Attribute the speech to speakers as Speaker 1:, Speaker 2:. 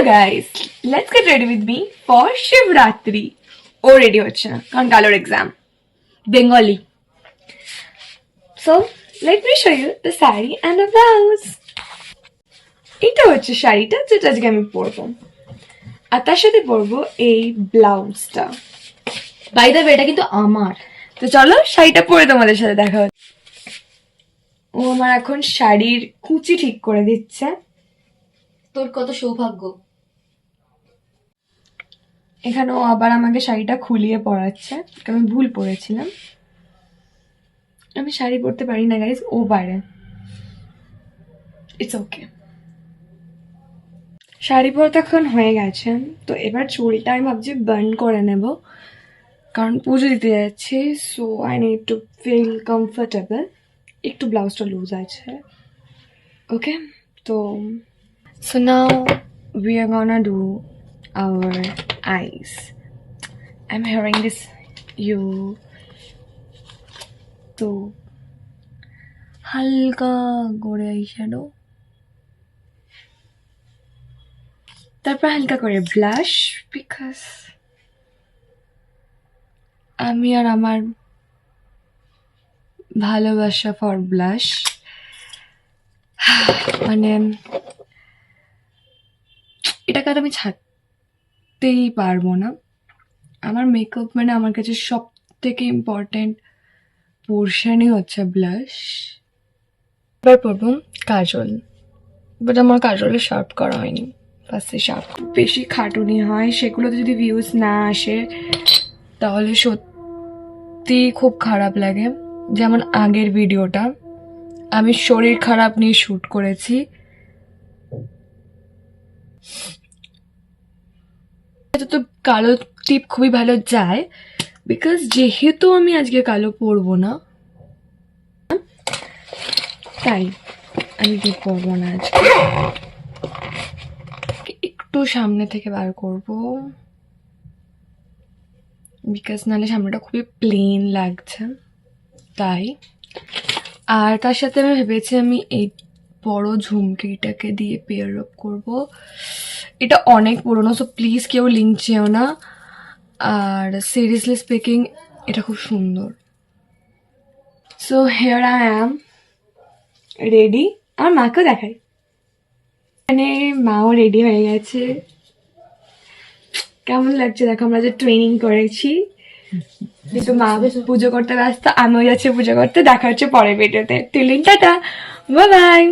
Speaker 1: guys, let's get ready with me for Shivratri. ও ready হচ্ছে না কারণ কালোর exam Bengali. So let me show you the saree and the blouse. এটা হচ্ছে শাড়িটা যেটা আজকে আমি পরবো, আর তার সাথে পরবো এই ব্লাউজটা। বাই দ্য ওয়ে এটা কিন্তু আমার। তো চলো শাড়িটা পরে তোমাদের সাথে দেখা হচ্ছে। ও আমার এখন শাড়ির কুচি ঠিক করে দিচ্ছে।
Speaker 2: তোর কত সৌভাগ্য।
Speaker 1: এখানে ও আবার আমাকে শাড়িটা খুলিয়ে পরাচ্ছে, আমি ভুল পরেছিলাম। আমি শাড়ি পরতে পারি না গাইজ, ও পারে। It's okay. শাড়ি পরতে এখন হয়ে গেছে, তো এবার চুলটা আমি ভাবছি বার্ন করে নেব, কারণ পুজো দিতে যাচ্ছি। So I need to feel comfortable. একটু ব্লাউজটা লুজ আছে, ওকে। তো so now we are gonna do our eyes. I'm hearing this you তো হালকা করে আই শ্যাডো, তারপর হালকা করে ব্লাশ, বিকজ আমি আর আমার ভালোবাসা ফর ব্লাশ মানে এটাকে আর আমি ছাড়তেই পারবো না। আমার মেকআপ মানে আমার কাছে সব থেকে ইম্পর্টেন্ট পোর্শনই হচ্ছে ব্লাশ। এবার পরবো কাজল, বাট আমার কাজলে শার্প করা হয়নি, ফার্স্টে শার্প। বেশি খাটুনি হয়, সেগুলোতে যদি ভিউজ না আসে তাহলে সত্যি খুব খারাপ লাগে। যেমন আগের ভিডিওটা আমি শরীর খারাপ নিয়ে শ্যুট করেছি, তো কালো টিপ খুবই ভালো যায়, বিকজ যেহেতু আমি আজকে কালো পরবো না তাই আমি টিপ পরবো না আজকে। একটু সামনে থেকে বার করবো, বিকজ নাহলে সামনেটা খুবই প্লেন লাগছে তাই। আর তার সাথে আমি ভেবেছি আমি এই বড় ঝুমকিটাকে দিয়ে পেয়ার আপ করবো। এটা অনেক পুরোনো, সো প্লিজ কেউ লিঙ্ক চেও না। আর সিরিয়াসলি স্পিকিং এটা খুব সুন্দর। So here I am ready. আমার মাকেও দেখাই, মানে মাও রেডি হয়ে গেছে। কেমন লাগছে দেখো, আমরা যে ট্রেনিং করেছি। কিন্তু মা পুজো করতে ব্যস্ত, আমিও যাচ্ছি পুজো করতে। দেখা হচ্ছে পরের ভিডিওতে। টিল দেন টাটা, বাই বাই।